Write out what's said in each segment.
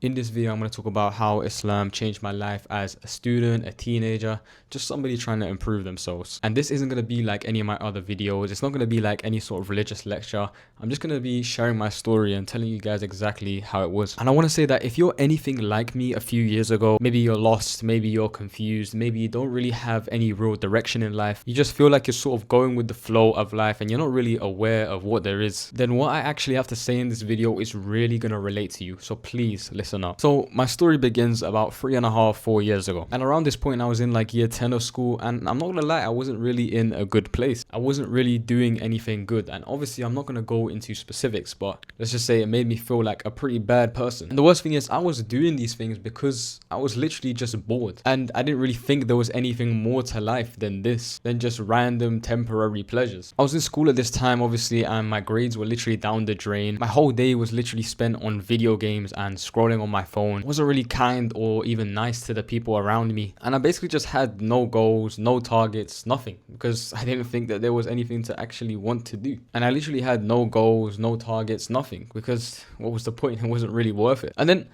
In this video, I'm going to talk about how Islam changed my life as a student, a teenager, just somebody trying to improve themselves. And this isn't going to be like any of my other videos. It's not going to be like any sort of religious lecture. I'm just going to be sharing my story and telling you guys exactly how it was. And I want to say that if you're anything like me a few years ago, maybe you're lost, maybe you're confused, maybe you don't really have any real direction in life, you just feel like you're sort of going with the flow of life and you're not really aware of what there is, then what I actually have to say in this video is really going to relate to you. So please listen up. So my story begins about 4 years ago, and around this point I was in like year 10 of school, and I'm not gonna lie, I wasn't really in a good place. I wasn't really doing anything good, and obviously I'm not gonna go into specifics, but let's just say it made me feel like a pretty bad person. And the worst thing is, I was doing these things because I was literally just bored, and I didn't really think there was anything more to life than this, than just random temporary pleasures. I was in school at this time, obviously, and my grades were literally down the drain. My whole day was literally spent on video games and scrolling on my phone. I wasn't really kind or even nice to the people around me, and I basically just had no goals, no targets, nothing, because I didn't think that there was anything to actually want to do. And I literally had no goals, no targets, nothing, because what was the point? It wasn't really worth it. And then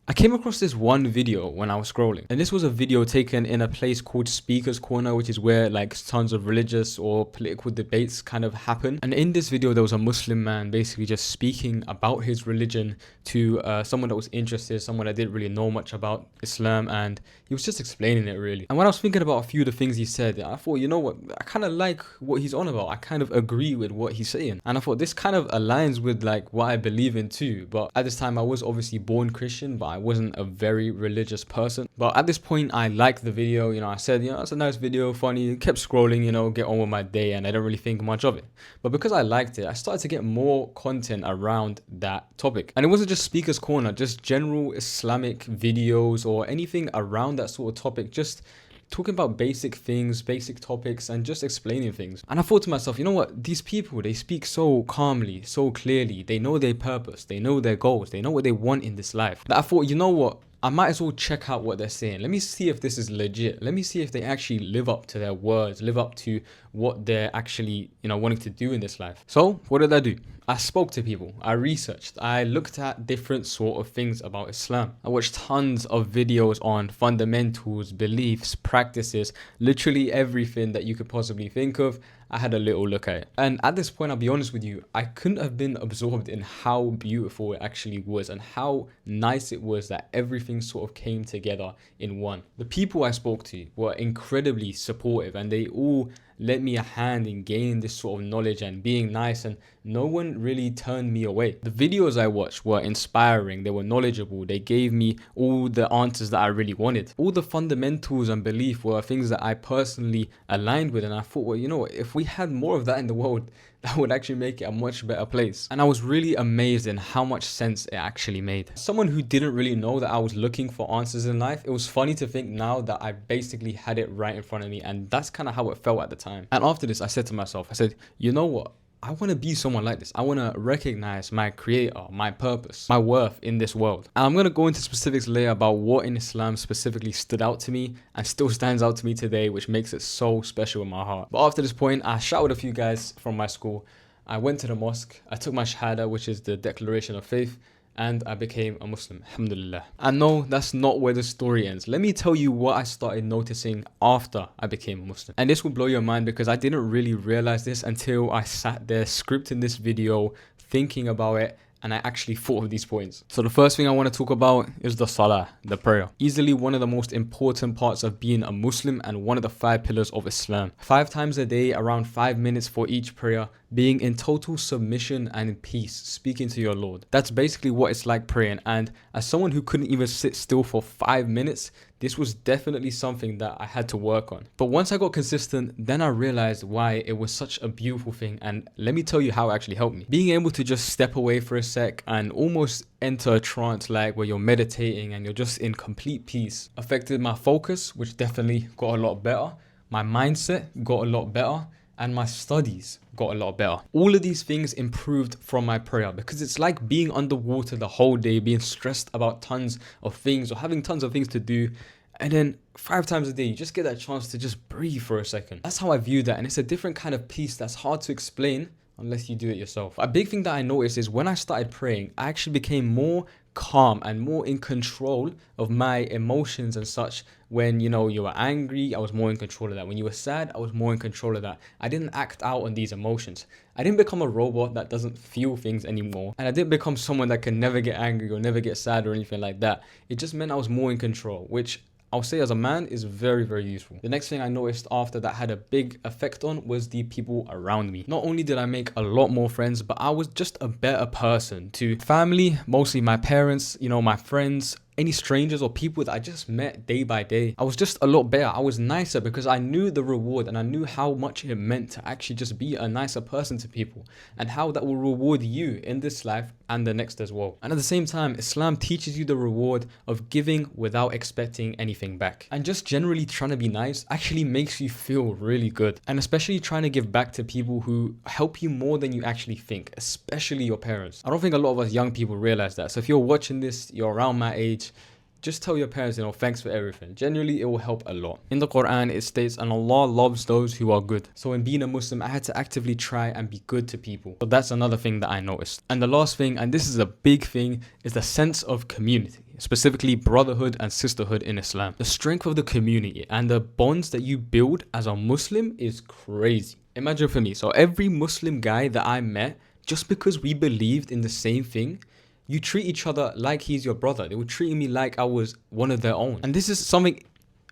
I came across this one video when I was scrolling, and this was a video taken in a place called Speaker's Corner, which is where like tons of religious or political debates kind of happen. And in this video, there was a Muslim man basically just speaking about his religion to someone that was interested, someone that didn't really know much about Islam, and he was just explaining it really. And when I was thinking about a few of the things he said, I thought, you know what, I kind of like what he's on about. I kind of agree with what he's saying, and I thought this kind of aligns with like what I believe in too. But at this time, I was obviously born Christian, but I wasn't a very religious person. But at this point, I liked the video. You know, I said, you know, it's a nice video, funny, kept scrolling, you know, get on with my day, and I don't really think much of it. But because I liked it, I started to get more content around that topic. And it wasn't just Speaker's Corner, just general Islamic videos or anything around that sort of topic, just talking about basic things, basic topics, and just explaining things. And I thought to myself, you know what, these people, they speak so calmly, so clearly, they know their purpose, they know their goals, they know what they want in this life, that I thought, you know what, I might as well check out what they're saying. Let me see if this is legit. Let me see if they actually live up to their words, live up to what they're actually, you know, wanting to do in this life. So what did I do? I spoke to people, I researched, I looked at different sort of things about Islam. I watched tons of videos on fundamentals, beliefs, practices, literally everything that you could possibly think of. I had a little look at it. And at this point, I'll be honest with you, I couldn't have been absorbed in how beautiful it actually was and how nice it was that everything sort of came together in one. The people I spoke to were incredibly supportive, and they all lent me a hand in gaining this sort of knowledge and being nice, and no one really turned me away. The videos I watched were inspiring, they were knowledgeable, they gave me all the answers that I really wanted. All the fundamentals and belief were things that I personally aligned with, and I thought, well, you know what, if we had more of that in the world, that would actually make it a much better place. And I was really amazed in how much sense it actually made. Someone who didn't really know that I was looking for answers in life, it was funny to think now that I basically had it right in front of me, and that's kind of how it felt at the time. And after this, I said to myself, I said, you know what? I want to be someone like this. I want to recognize my creator, my purpose, my worth in this world. And I'm going to go into specifics later about what in Islam specifically stood out to me and still stands out to me today, which makes it so special in my heart. But after this point, I shouted a few guys from my school. I went to the mosque. I took my shahada, which is the declaration of faith, and I became a Muslim, alhamdulillah. And no, that's not where the story ends. Let me tell you what I started noticing after I became a Muslim. And this will blow your mind, because I didn't really realize this until I sat there scripting this video, thinking about it, and I actually thought of these points. So the first thing I want to talk about is the Salah, the prayer. Easily one of the most important parts of being a Muslim and one of the 5 pillars of Islam. 5 times a day, around 5 minutes for each prayer, being in total submission and peace, speaking to your Lord. That's basically what it's like praying. And as someone who couldn't even sit still for 5 minutes, this was definitely something that I had to work on. But once I got consistent, then I realized why it was such a beautiful thing. And let me tell you how it actually helped me. Being able to just step away for a sec and almost enter a trance, like where you're meditating and you're just in complete peace, affected my focus, which definitely got a lot better. My mindset got a lot better, and my studies got a lot better. All of these things improved from my prayer, because it's like being underwater the whole day, being stressed about tons of things or having tons of things to do, and then 5 times a day you just get that chance to just breathe for a second. That's how I view that, and it's a different kind of peace that's hard to explain unless you do it yourself. A big thing that I noticed is when I started praying, I actually became more calm and more in control of my emotions and such. When, you know, you were angry, I was more in control of that. When you were sad, I was more in control of that. I didn't act out on these emotions. I didn't become a robot that doesn't feel things anymore. And I didn't become someone that can never get angry or never get sad or anything like that. It just meant I was more in control, which I'll say as a man is very, very useful. The next thing I noticed after that had a big effect on was the people around me. Not only did I make a lot more friends, but I was just a better person to family, mostly my parents, you know, my friends, any strangers or people that I just met day by day. I was just a lot better. I was nicer because I knew the reward and I knew how much it meant to actually just be a nicer person to people and how that will reward you in this life and the next as well. And at the same time, Islam teaches you the reward of giving without expecting anything back. And just generally trying to be nice actually makes you feel really good. And especially trying to give back to people who help you more than you actually think, especially your parents. I don't think a lot of us young people realize that. So if you're watching this, you're around my age, just tell your parents, you know, thanks for everything. Generally, it will help a lot. In the Quran, it states, and Allah loves those who are good. So in being a Muslim, I had to actively try and be good to people. So that's another thing that I noticed. And the last thing, and this is a big thing, is the sense of community, specifically brotherhood and sisterhood in Islam. The strength of the community and the bonds that you build as a Muslim is crazy. Imagine for me, so every Muslim guy that I met, just because we believed in the same thing, you treat each other like he's your brother. They were treating me like I was one of their own. And this is something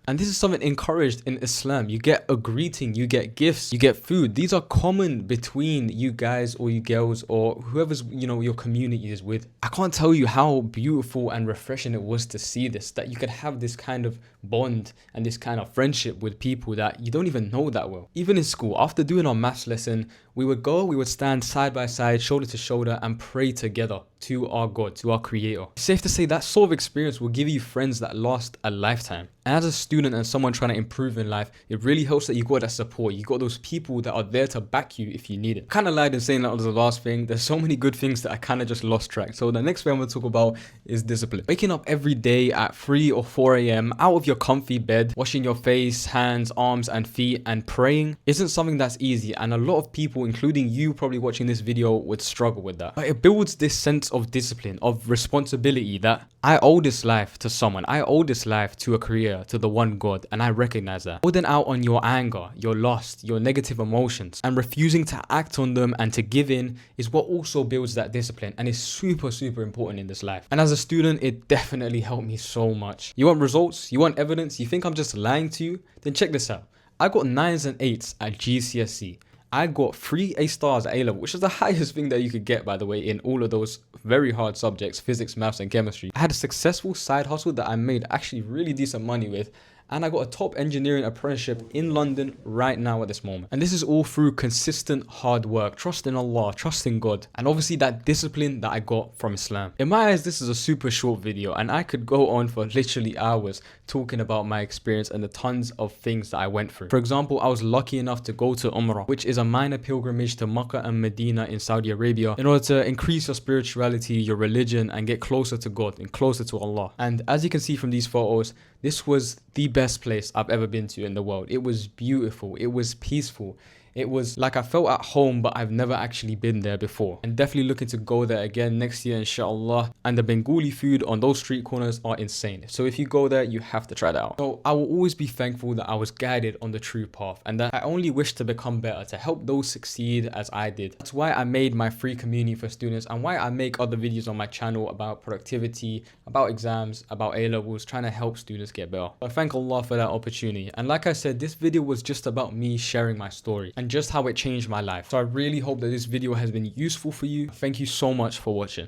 encouraged in Islam. You get a greeting, you get gifts, you get food. These are common between you guys or you girls or whoever's, you know, your community is with. I can't tell you how beautiful and refreshing it was to see this, that you could have this kind of bond and this kind of friendship with people that you don't even know that well. Even in school, after doing our maths lesson, we would stand side by side, shoulder to shoulder, and pray together to our God, to our Creator. It's safe to say that sort of experience will give you friends that last a lifetime. And as a student and someone trying to improve in life, it really helps that you got that support. You got those people that are there to back you if you need it. Kind of lied in saying that was the last thing. There's so many good things that I kind of just lost track. So the next thing I'm going to talk about is discipline. Waking up every day at 3 or 4 a.m. out of your comfy bed, washing your face, hands, arms, and feet, and praying isn't something that's easy. And a lot of people, including you probably watching this video, would struggle with that. But it builds this sense of discipline, of responsibility, that I owe this life to someone. I owe this life to a Creator, to the one God, and I recognize that. Holding out on your anger, your lust, your negative emotions, and refusing to act on them and to give in is what also builds that discipline, and is super, super important in this life. And as a student, it definitely helped me so much. You want results? You want evidence? You think I'm just lying to you? Then check this out. I got 9s and 8s at GCSE. I got 3 A stars at A-level, which is the highest thing that you could get, by the way, in all of those very hard subjects, physics, maths, and chemistry. I had a successful side hustle that I made actually really decent money with, and I got a top engineering apprenticeship in London right now at this moment. And this is all through consistent hard work, trust in Allah, trust in God, and obviously that discipline that I got from Islam. In my eyes, this is a super short video, and I could go on for literally hours talking about my experience and the tons of things that I went through. For example, I was lucky enough to go to Umrah, which is a minor pilgrimage to Makkah and Medina in Saudi Arabia, in order to increase your spirituality, your religion, and get closer to God and closer to Allah. And as you can see from these photos, this was the best place I've ever been to in the world. It was beautiful. It was peaceful. It was like I felt at home, but I've never actually been there before. And definitely looking to go there again next year, inshallah. And the Bengali food on those street corners are insane. So if you go there, you have to try that out. So I will always be thankful that I was guided on the true path, and that I only wish to become better, to help those succeed as I did. That's why I made my free community for students, and why I make other videos on my channel about productivity, about exams, about A-levels, trying to help students get better. I thank Allah for that opportunity. And like I said, this video was just about me sharing my story and just how it changed my life. So I really hope that this video has been useful for you. Thank you so much for watching.